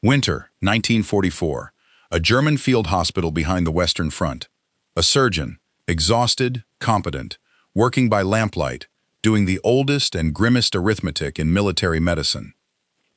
Winter, 1944. A German field hospital behind the Western Front. A surgeon, exhausted, competent, working by lamplight, doing the oldest and grimmest arithmetic in military medicine.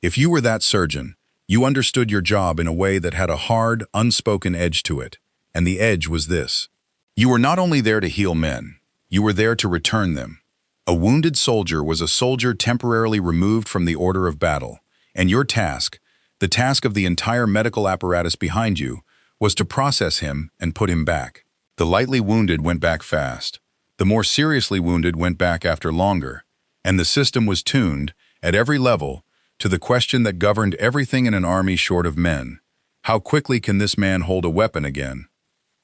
If you were that surgeon, you understood your job in a way that had a hard, unspoken edge to it, and the edge was this. You were not only there to heal men, you were there to return them. A wounded soldier was a soldier temporarily removed from the order of battle, and your task, the task of the entire medical apparatus behind you, was to process him and put him back. The lightly wounded went back fast. The more seriously wounded went back after longer, and the system was tuned, at every level, to the question that governed everything in an army short of men. How quickly can this man hold a weapon again?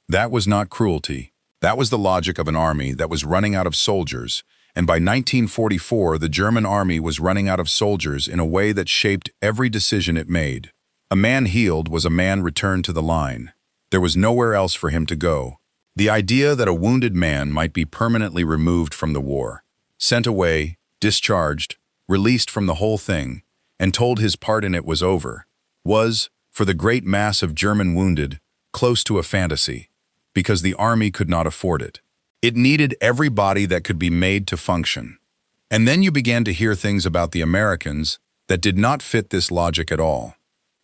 That was not cruelty. That was the logic of an army that was running out of soldiers, and by 1944 the German army was running out of soldiers in a way that shaped every decision it made. A man healed was a man returned to the line. There was nowhere else for him to go. The idea that a wounded man might be permanently removed from the war, sent away, discharged, released from the whole thing, and told his part in it was over, was, for the great mass of German wounded, close to a fantasy, because the army could not afford it. It needed every body that could be made to function. And then you began to hear things about the Americans that did not fit this logic at all.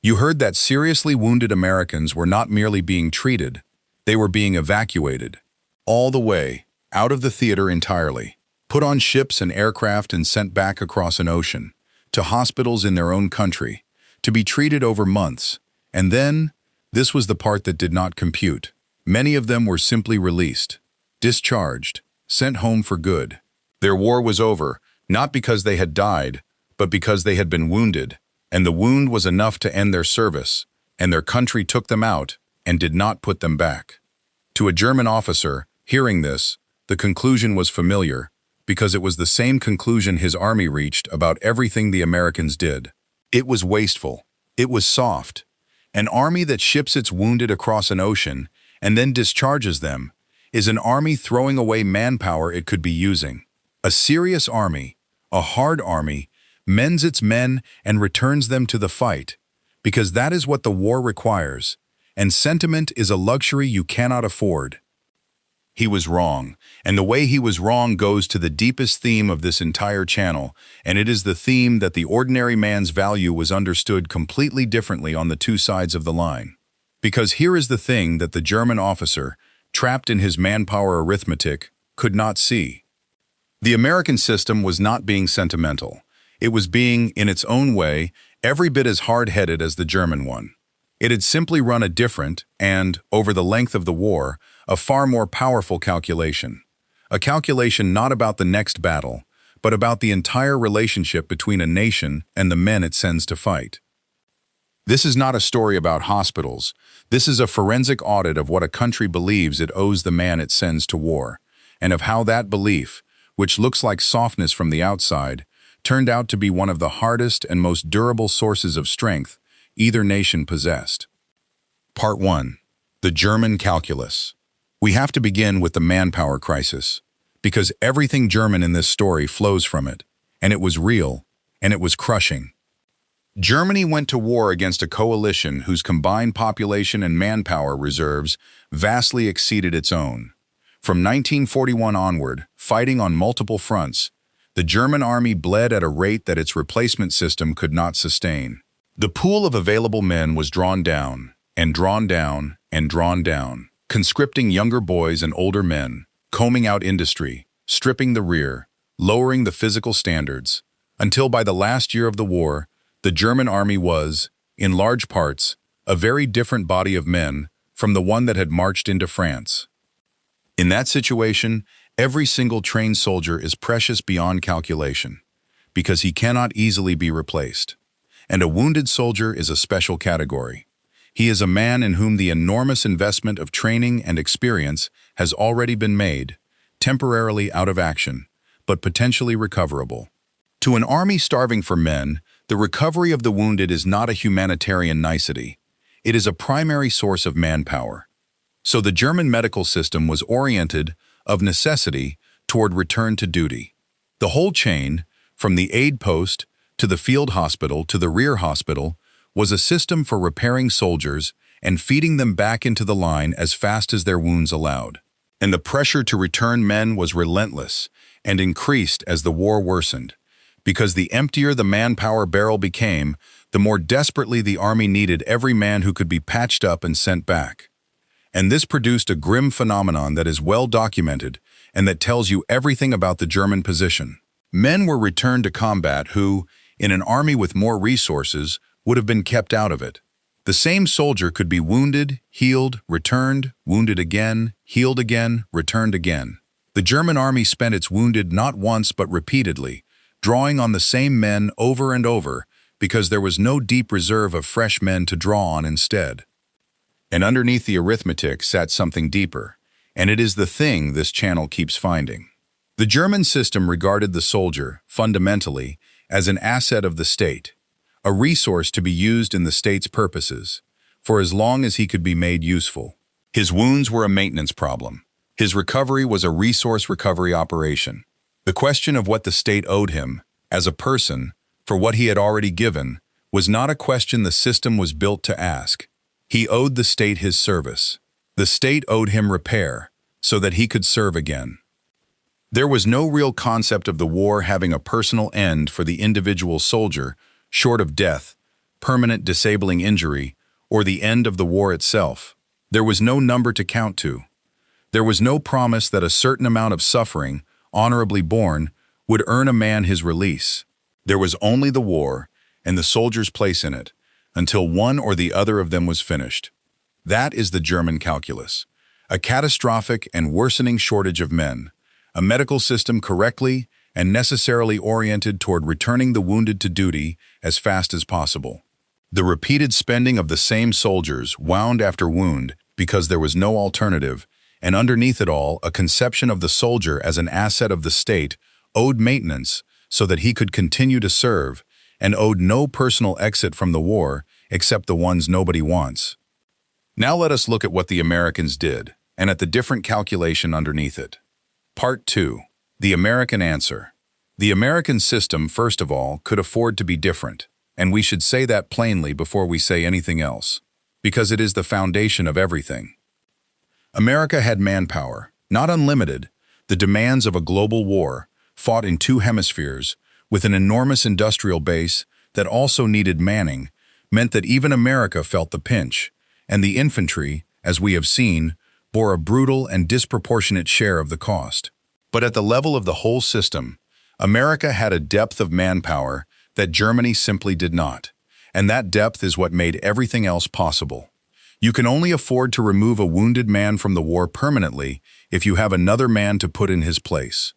You heard that seriously wounded Americans were not merely being treated, they were being evacuated. All the way, out of the theater entirely, put on ships and aircraft and sent back across an ocean, to hospitals in their own country, to be treated over months. And then, this was the part that did not compute. Many of them were simply released, discharged, sent home for good. Their war was over, not because they had died, but because they had been wounded, and the wound was enough to end their service, and their country took them out and did not put them back. To a German officer, hearing this, the conclusion was familiar, because it was the same conclusion his army reached about everything the Americans did. It was wasteful. It was soft. An army that ships its wounded across an ocean and then discharges them is an army throwing away manpower it could be using. A serious army, a hard army, mends its men and returns them to the fight, because that is what the war requires, and sentiment is a luxury you cannot afford. He was wrong, and the way he was wrong goes to the deepest theme of this entire channel, and it is the theme that the ordinary man's value was understood completely differently on the two sides of the line. Because here is the thing that the German officer, trapped in his manpower arithmetic, could not see. The American system was not being sentimental. It was being, in its own way, every bit as hard-headed as the German one. It had simply run a different, and, over the length of the war, a far more powerful calculation. A calculation not about the next battle, but about the entire relationship between a nation and the men it sends to fight. This is not a story about hospitals. This is a forensic audit of what a country believes it owes the man it sends to war, and of how that belief, which looks like softness from the outside, turned out to be one of the hardest and most durable sources of strength either nation possessed. Part 1. The German Calculus. We have to begin with the manpower crisis, because everything German in this story flows from it, and it was real, and it was crushing. Germany went to war against a coalition whose combined population and manpower reserves vastly exceeded its own. From 1941 onward, fighting on multiple fronts, the German army bled at a rate that its replacement system could not sustain. The pool of available men was drawn down, and drawn down, and drawn down, conscripting younger boys and older men, combing out industry, stripping the rear, lowering the physical standards, until by the last year of the war, the German army was, in large parts, a very different body of men from the one that had marched into France. In that situation, every single trained soldier is precious beyond calculation, because he cannot easily be replaced. And a wounded soldier is a special category. He is a man in whom the enormous investment of training and experience has already been made, temporarily out of action, but potentially recoverable. To an army starving for men, the recovery of the wounded is not a humanitarian nicety. It is a primary source of manpower. So the German medical system was oriented, of necessity, toward return to duty. The whole chain, from the aid post to the field hospital to the rear hospital, was a system for repairing soldiers and feeding them back into the line as fast as their wounds allowed. And the pressure to return men was relentless and increased as the war worsened, because the emptier the manpower barrel became, the more desperately the army needed every man who could be patched up and sent back. And this produced a grim phenomenon that is well documented and that tells you everything about the German position. Men were returned to combat who, in an army with more resources, would have been kept out of it. The same soldier could be wounded, healed, returned, wounded again, healed again, returned again. The German army spent its wounded not once but repeatedly, drawing on the same men over and over because there was no deep reserve of fresh men to draw on instead. And underneath the arithmetic sat something deeper, and it is the thing this channel keeps finding. The German system regarded the soldier, fundamentally, as an asset of the state, a resource to be used in the state's purposes, for as long as he could be made useful. His wounds were a maintenance problem. His recovery was a resource recovery operation. The question of what the state owed him, as a person, for what he had already given, was not a question the system was built to ask. He owed the state his service. The state owed him repair, so that he could serve again. There was no real concept of the war having a personal end for the individual soldier, short of death, permanent disabling injury, or the end of the war itself. There was no number to count to. There was no promise that a certain amount of suffering, honorably borne, would earn a man his release. There was only the war and the soldier's place in it, until one or the other of them was finished. That is the German calculus. A catastrophic and worsening shortage of men. A medical system correctly and necessarily oriented toward returning the wounded to duty as fast as possible. The repeated spending of the same soldiers, wound after wound, because there was no alternative, and underneath it all, a conception of the soldier as an asset of the state, owed maintenance so that he could continue to serve, and owed no personal exit from the war except the ones nobody wants. Now let us look at what the Americans did, and at the different calculation underneath it. Part 2. The American answer. The American system, first of all, could afford to be different, and we should say that plainly before we say anything else, because it is the foundation of everything. America had manpower, not unlimited, the demands of a global war, fought in two hemispheres, with an enormous industrial base that also needed manning, meant that even America felt the pinch, and the infantry, as we have seen, bore a brutal and disproportionate share of the cost. But at the level of the whole system, America had a depth of manpower that Germany simply did not, and that depth is what made everything else possible. You can only afford to remove a wounded man from the war permanently if you have another man to put in his place.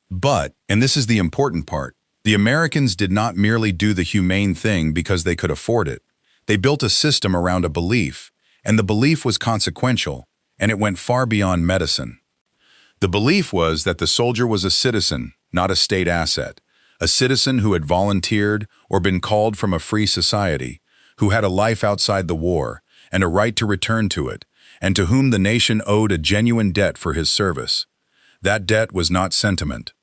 But, and this is the important part, the Americans did not merely do the humane thing because they could afford it. They built a system around a belief, and the belief was consequential, and it went far beyond medicine. The belief was that the soldier was a citizen, not a state asset, a citizen who had volunteered or been called from a free society, who had a life outside the war and a right to return to it, and to whom the nation owed a genuine debt for his service. That debt was not sentiment.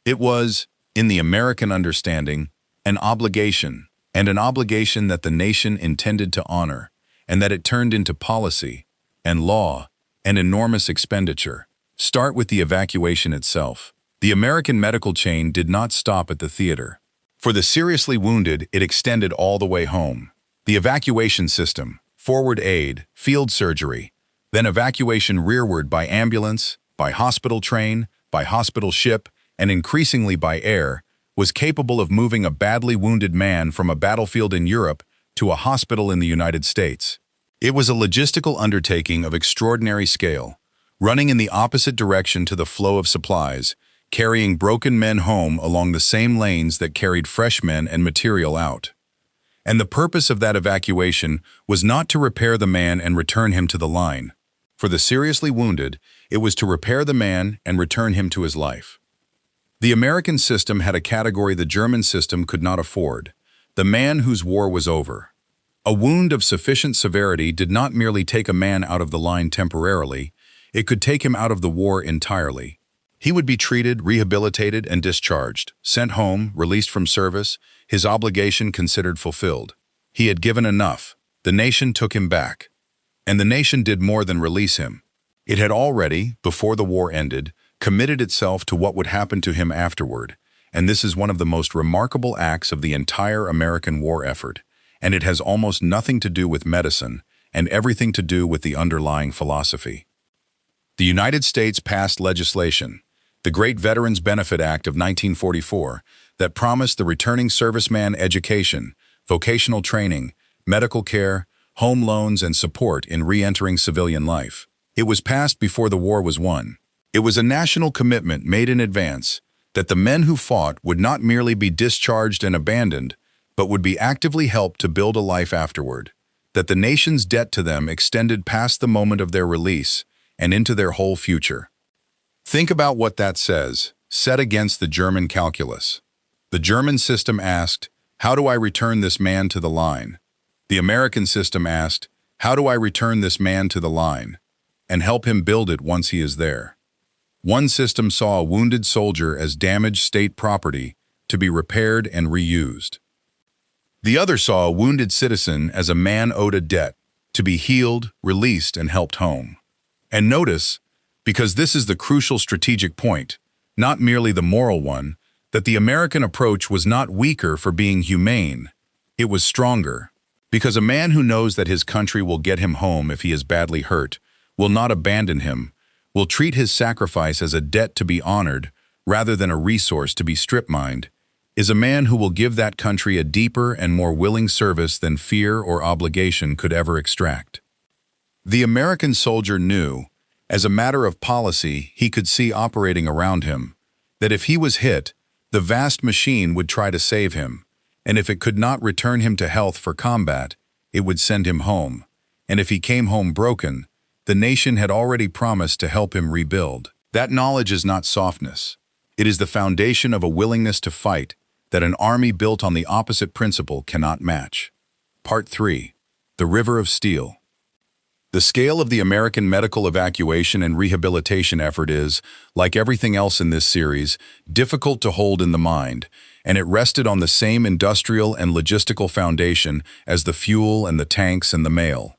It was, in the American understanding, an obligation, and an obligation that the nation intended to honor, and that it turned into policy and law and enormous expenditure. Start with the evacuation itself. The American medical chain did not stop at the theater. For the seriously wounded, it extended all the way home. The evacuation system, forward aid, field surgery, then evacuation rearward by ambulance, by hospital train, by hospital ship, and increasingly by air, was capable of moving a badly wounded man from a battlefield in Europe to a hospital in the United States. It was a logistical undertaking of extraordinary scale, running in the opposite direction to the flow of supplies, carrying broken men home along the same lanes that carried fresh men and material out. And the purpose of that evacuation was not to repair the man and return him to the line. For the seriously wounded, it was to repair the man and return him to his life. The American system had a category the German system could not afford: the man whose war was over. A wound of sufficient severity did not merely take a man out of the line temporarily, it could take him out of the war entirely. He would be treated, rehabilitated, and discharged, sent home, released from service, his obligation considered fulfilled. He had given enough. The nation took him back. And the nation did more than release him. It had already, before the war ended, committed itself to what would happen to him afterward, and this is one of the most remarkable acts of the entire American war effort, and it has almost nothing to do with medicine and everything to do with the underlying philosophy. The United States passed legislation, the Great Veterans Benefit Act of 1944, that promised the returning serviceman education, vocational training, medical care, home loans, and support in re-entering civilian life. It was passed before the war was won. It was a national commitment made in advance that the men who fought would not merely be discharged and abandoned, but would be actively helped to build a life afterward, that the nation's debt to them extended past the moment of their release and into their whole future. Think about what that says, set against the German calculus. The German system asked, "How do I return this man to the line?" The American system asked, "How do I return this man to the line?" and help him build it once he is there. One system saw a wounded soldier as damaged state property to be repaired and reused. The other saw a wounded citizen as a man owed a debt to be healed, released, and helped home. And notice, because this is the crucial strategic point, not merely the moral one, that the American approach was not weaker for being humane, it was stronger. Because a man who knows that his country will get him home if he is badly hurt, will not abandon him, will treat his sacrifice as a debt to be honored rather than a resource to be strip-mined, is a man who will give that country a deeper and more willing service than fear or obligation could ever extract. The American soldier knew, as a matter of policy he could see operating around him, that if he was hit, the vast machine would try to save him, and if it could not return him to health for combat, it would send him home. And if he came home broken, the nation had already promised to help him rebuild. That knowledge is not softness. It is the foundation of a willingness to fight that an army built on the opposite principle cannot match. Part 3. The River of Steel. The scale of the American medical evacuation and rehabilitation effort is, like everything else in this series, difficult to hold in the mind, and it rested on the same industrial and logistical foundation as the fuel and the tanks and the mail.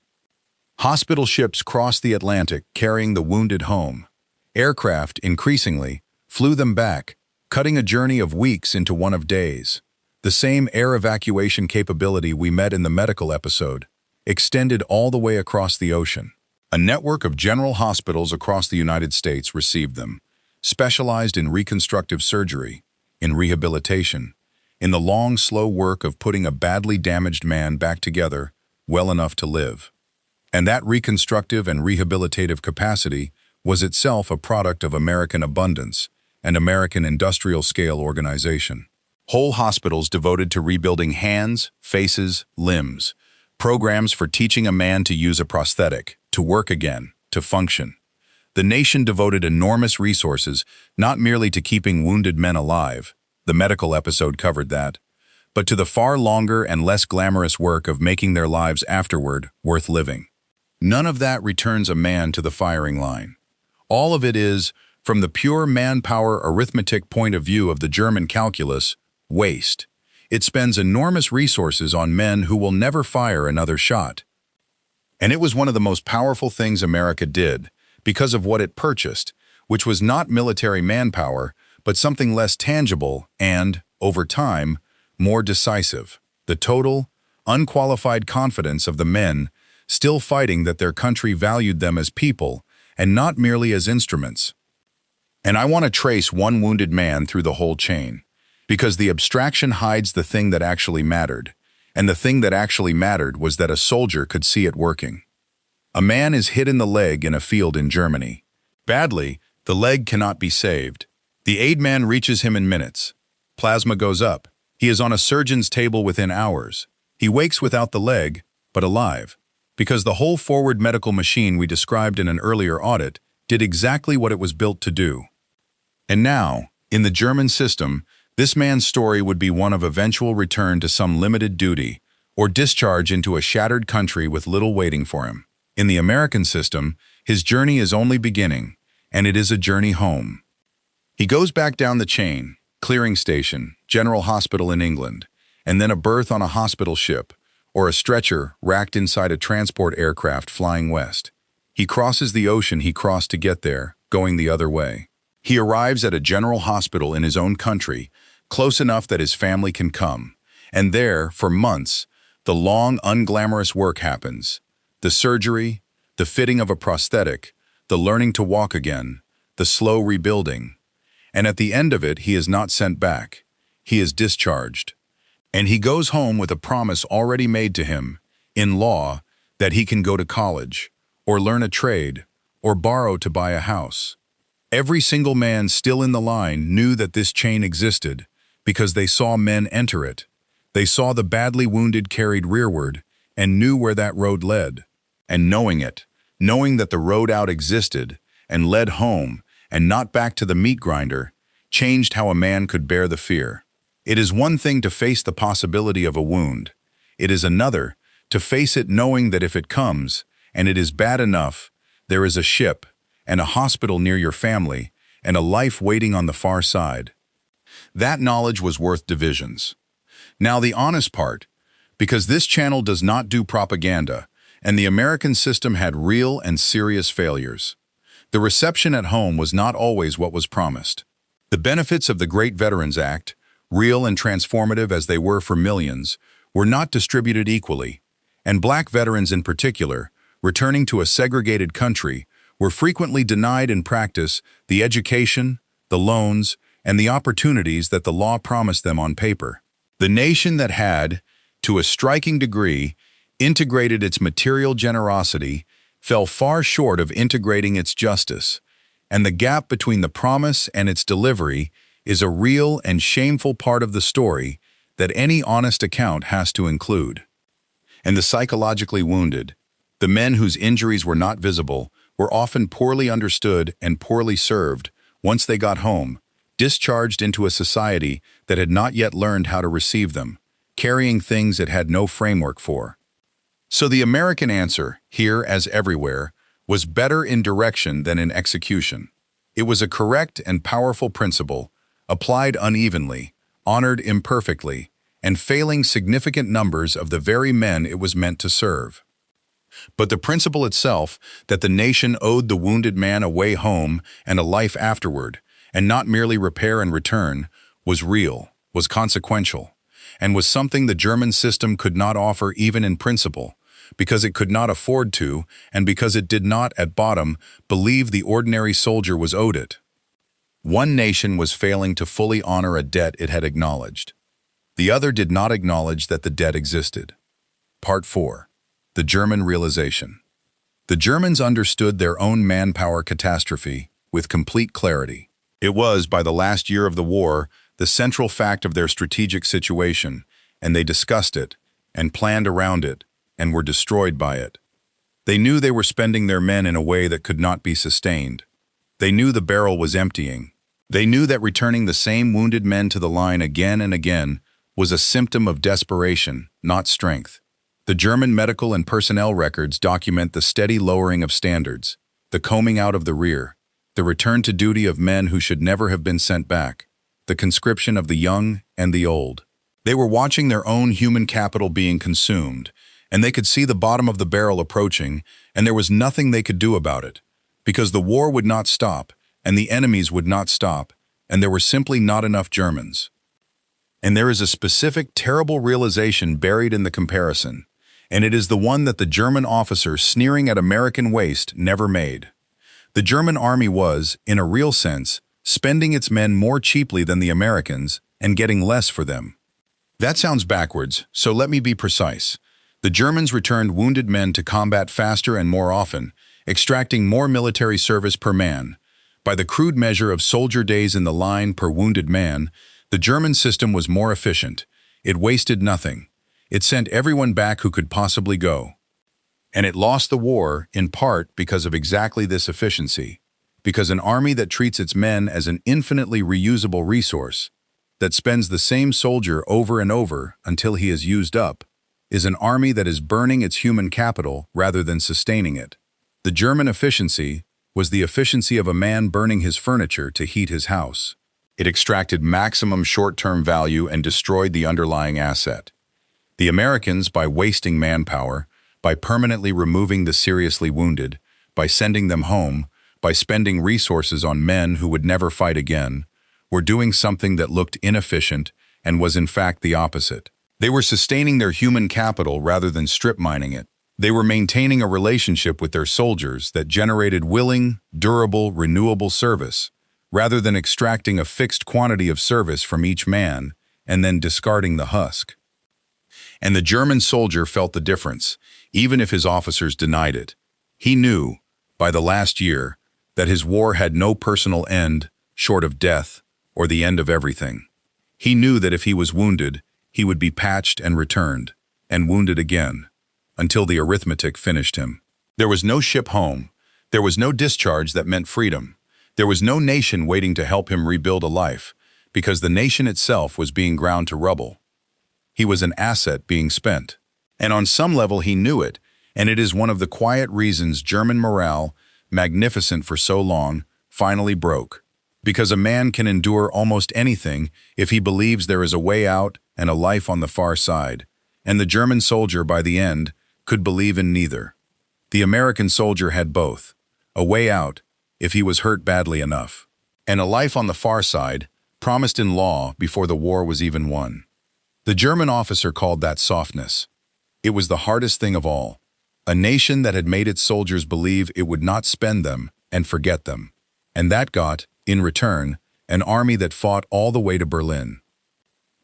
Hospital ships crossed the Atlantic carrying the wounded home. Aircraft, increasingly, flew them back, cutting a journey of weeks into one of days. The same air evacuation capability we met in the medical episode extended all the way across the ocean. A network of general hospitals across the United States received them, specialized in reconstructive surgery, in rehabilitation, in the long, slow work of putting a badly damaged man back together well enough to live. And that reconstructive and rehabilitative capacity was itself a product of American abundance and American industrial-scale organization. Whole hospitals devoted to rebuilding hands, faces, limbs, programs for teaching a man to use a prosthetic, to work again, to function. The nation devoted enormous resources not merely to keeping wounded men alive, the medical episode covered that, but to the far longer and less glamorous work of making their lives afterward worth living. None of that returns a man to the firing line. All of it is, from the pure manpower arithmetic point of view of the German calculus, waste. It spends enormous resources on men who will never fire another shot. And it was one of the most powerful things America did, because of what it purchased, which was not military manpower, but something less tangible and, over time, more decisive. The total, unqualified confidence of the men still fighting that their country valued them as people and not merely as instruments. And I want to trace one wounded man through the whole chain, because the abstraction hides the thing that actually mattered, and the thing that actually mattered was that a soldier could see it working. A man is hit in the leg in a field in Germany. Badly, the leg cannot be saved. The aid man reaches him in minutes. Plasma goes up. He is on a surgeon's table within hours. He wakes without the leg, but alive, because the whole forward medical machine we described in an earlier audit did exactly what it was built to do. And now, in the German system, this man's story would be one of eventual return to some limited duty or discharge into a shattered country with little waiting for him. In the American system, his journey is only beginning, and it is a journey home. He goes back down the chain, clearing station, General Hospital in England, and then a berth on a hospital ship, or a stretcher racked inside a transport aircraft flying west. He crosses the ocean he crossed to get there, going the other way. He arrives at a general hospital in his own country, close enough that his family can come. And there, for months, the long, unglamorous work happens. The surgery, the fitting of a prosthetic, the learning to walk again, the slow rebuilding. And at the end of it, he is not sent back. He is discharged. And he goes home with a promise already made to him, in law, that he can go to college, or learn a trade, or borrow to buy a house. Every single man still in the line knew that this chain existed because they saw men enter it. They saw the badly wounded carried rearward and knew where that road led. And knowing it, knowing that the road out existed and led home and not back to the meat grinder, changed how a man could bear the fear. It is one thing to face the possibility of a wound. It is another to face it knowing that if it comes, and it is bad enough, there is a ship and a hospital near your family and a life waiting on the far side. That knowledge was worth divisions. Now the honest part, because this channel does not do propaganda, and the American system had real and serious failures. The reception at home was not always what was promised. The benefits of the Great Veterans Act, real and transformative as they were for millions, were not distributed equally, and black veterans in particular, returning to a segregated country, were frequently denied in practice the education, the loans, and the opportunities that the law promised them on paper. The nation that had, to a striking degree, integrated its material generosity fell far short of integrating its justice, and the gap between the promise and its delivery is a real and shameful part of the story that any honest account has to include. And the psychologically wounded, the men whose injuries were not visible, were often poorly understood and poorly served once they got home, discharged into a society that had not yet learned how to receive them, carrying things it had no framework for. So the American answer, here as everywhere, was better in direction than in execution. It was a correct and powerful principle, applied unevenly, honored imperfectly, and failing significant numbers of the very men it was meant to serve. But the principle itself, that the nation owed the wounded man a way home and a life afterward, and not merely repair and return, was real, was consequential, and was something the German system could not offer even in principle, because it could not afford to, and because it did not, at bottom, believe the ordinary soldier was owed it. One nation was failing to fully honor a debt it had acknowledged. The other did not acknowledge that the debt existed. Part 4. The German realization. The Germans understood their own manpower catastrophe with complete clarity. It was, by the last year of the war, the central fact of their strategic situation, and they discussed it, and planned around it, and were destroyed by it. They knew they were spending their men in a way that could not be sustained. They knew the barrel was emptying. They knew that returning the same wounded men to the line again and again was a symptom of desperation, not strength. The German medical and personnel records document the steady lowering of standards, the combing out of the rear, the return to duty of men who should never have been sent back, the conscription of the young and the old. They were watching their own human capital being consumed, and they could see the bottom of the barrel approaching, and there was nothing they could do about it, because the war would not stop, and the enemies would not stop, and there were simply not enough Germans. And there is a specific, terrible realization buried in the comparison, and it is the one that the German officer sneering at American waste never made. The German army was, in a real sense, spending its men more cheaply than the Americans and getting less for them. That sounds backwards, so let me be precise. The Germans returned wounded men to combat faster and more often, extracting more military service per man. By the crude measure of soldier days in the line per wounded man, the German system was more efficient. It wasted nothing. It sent everyone back who could possibly go. And it lost the war, in part because of exactly this efficiency, because an army that treats its men as an infinitely reusable resource, that spends the same soldier over and over until he is used up, is an army that is burning its human capital rather than sustaining it. The German efficiency was the efficiency of a man burning his furniture to heat his house. It extracted maximum short-term value and destroyed the underlying asset. The Americans, by wasting manpower, by permanently removing the seriously wounded, by sending them home, by spending resources on men who would never fight again, were doing something that looked inefficient and was in fact the opposite. They were sustaining their human capital rather than strip mining it. They were maintaining a relationship with their soldiers that generated willing, durable, renewable service, rather than extracting a fixed quantity of service from each man and then discarding the husk. And the German soldier felt the difference, even if his officers denied it. He knew, by the last year, that his war had no personal end short of death or the end of everything. He knew that if he was wounded, he would be patched and returned, and wounded again, until the arithmetic finished him. There was no ship home. There was no discharge that meant freedom. There was no nation waiting to help him rebuild a life, because the nation itself was being ground to rubble. He was an asset being spent. And on some level he knew it, and it is one of the quiet reasons German morale, magnificent for so long, finally broke. Because a man can endure almost anything if he believes there is a way out and a life on the far side, and the German soldier, by the end, could believe in neither. The American soldier had both, a way out if he was hurt badly enough, and a life on the far side, promised in law before the war was even won. The German officer called that softness. It was the hardest thing of all, a nation that had made its soldiers believe it would not spend them and forget them, and that got, in return, an army that fought all the way to Berlin.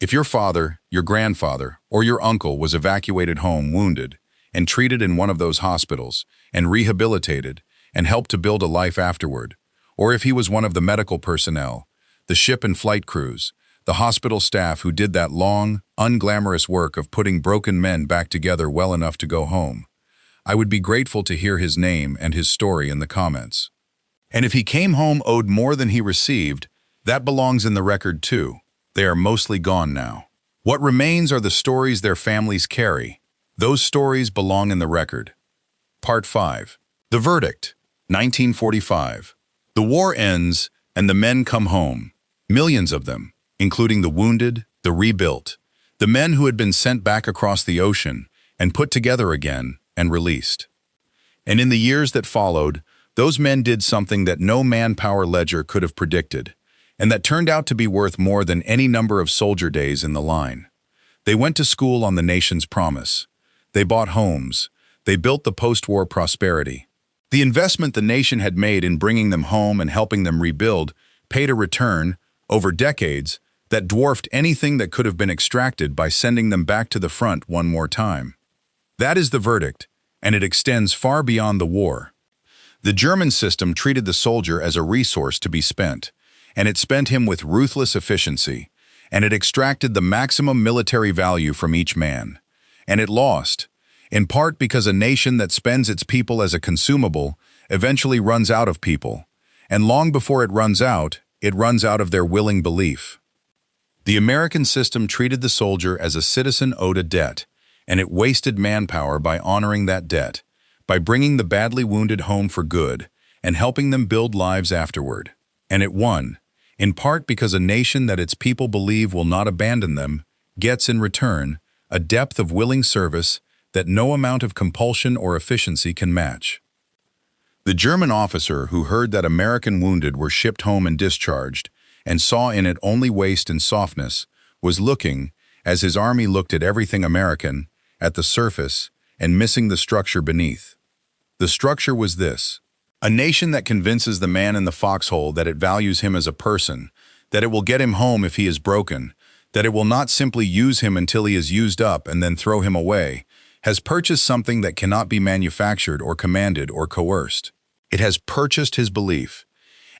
If your father, your grandfather, or your uncle was evacuated home wounded and treated in one of those hospitals and rehabilitated and helped to build a life afterward, or if he was one of the medical personnel, the ship and flight crews, the hospital staff who did that long, unglamorous work of putting broken men back together well enough to go home, I would be grateful to hear his name and his story in the comments. And if he came home owed more than he received, that belongs in the record too. They are mostly gone now. What remains are the stories their families carry. Those stories belong in the record. Part 5. The verdict. 1945. The war ends and the men come home. Millions of them, including the wounded, the rebuilt, the men who had been sent back across the ocean and put together again and released. And in the years that followed, those men did something that no manpower ledger could have predicted, and that turned out to be worth more than any number of soldier days in the line. They went to school on the nation's promise. They bought homes. They built the post-war prosperity. The investment the nation had made in bringing them home and helping them rebuild paid a return, over decades, that dwarfed anything that could have been extracted by sending them back to the front one more time. That is the verdict, and it extends far beyond the war. The German system treated the soldier as a resource to be spent, and it spent him with ruthless efficiency, and it extracted the maximum military value from each man. And it lost, in part because a nation that spends its people as a consumable eventually runs out of people, and long before it runs out of their willing belief. The American system treated the soldier as a citizen owed a debt, and it wasted manpower by honoring that debt, by bringing the badly wounded home for good and helping them build lives afterward. And it won, in part because a nation that its people believe will not abandon them gets in return a depth of willing service that no amount of compulsion or efficiency can match. The German officer who heard that American wounded were shipped home and discharged and saw in it only waste and softness was looking, as his army looked at everything American, at the surface and missing the structure beneath. The structure was this: a nation that convinces the man in the foxhole that it values him as a person, that it will get him home if he is broken, that it will not simply use him until he is used up and then throw him away, has purchased something that cannot be manufactured or commanded or coerced. It has purchased his belief.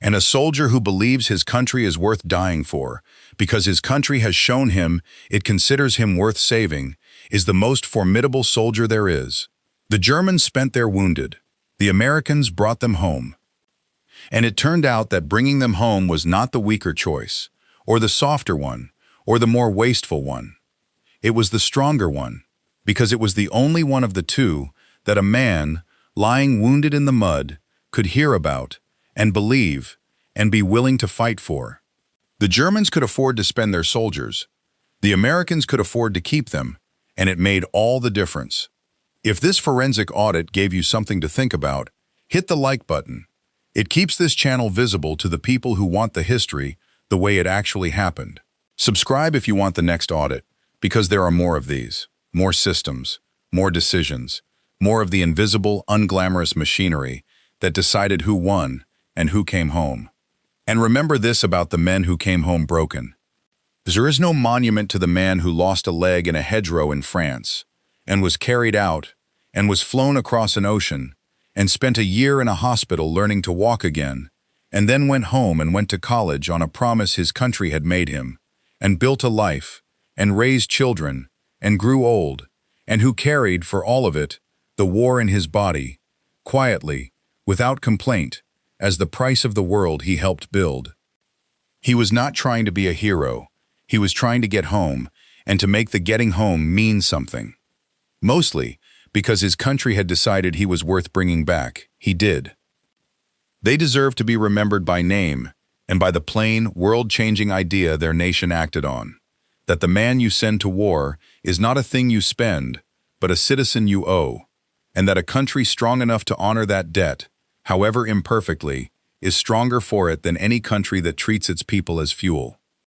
And a soldier who believes his country is worth dying for, because his country has shown him it considers him worth saving, is the most formidable soldier there is. The Germans spent their wounded. The Americans brought them home. And it turned out that bringing them home was not the weaker choice, or the softer one, or the more wasteful one. It was the stronger one, because it was the only one of the two that a man, lying wounded in the mud, could hear about, and believe, and be willing to fight for. The Germans could afford to spend their soldiers. The Americans could afford to keep them, and it made all the difference. If this forensic audit gave you something to think about, hit the like button. It keeps this channel visible to the people who want the history the way it actually happened. Subscribe if you want the next audit, because there are more of these, more systems, more decisions, more of the invisible, unglamorous machinery that decided who won and who came home. And remember this about the men who came home broken. There is no monument to the man who lost a leg in a hedgerow in France, and was carried out, and was flown across an ocean, and spent a year in a hospital learning to walk again, and then went home and went to college on a promise his country had made him, and built a life, and raised children, and grew old, and who carried, for all of it, the war in his body, quietly, without complaint, as the price of the world he helped build. He was not trying to be a hero. He was trying to get home, and to make the getting home mean something. Mostly because his country had decided he was worth bringing back. He did. They deserve to be remembered by name and by the plain, world-changing idea their nation acted on, that the man you send to war is not a thing you spend, but a citizen you owe, and that a country strong enough to honor that debt, however imperfectly, is stronger for it than any country that treats its people as fuel.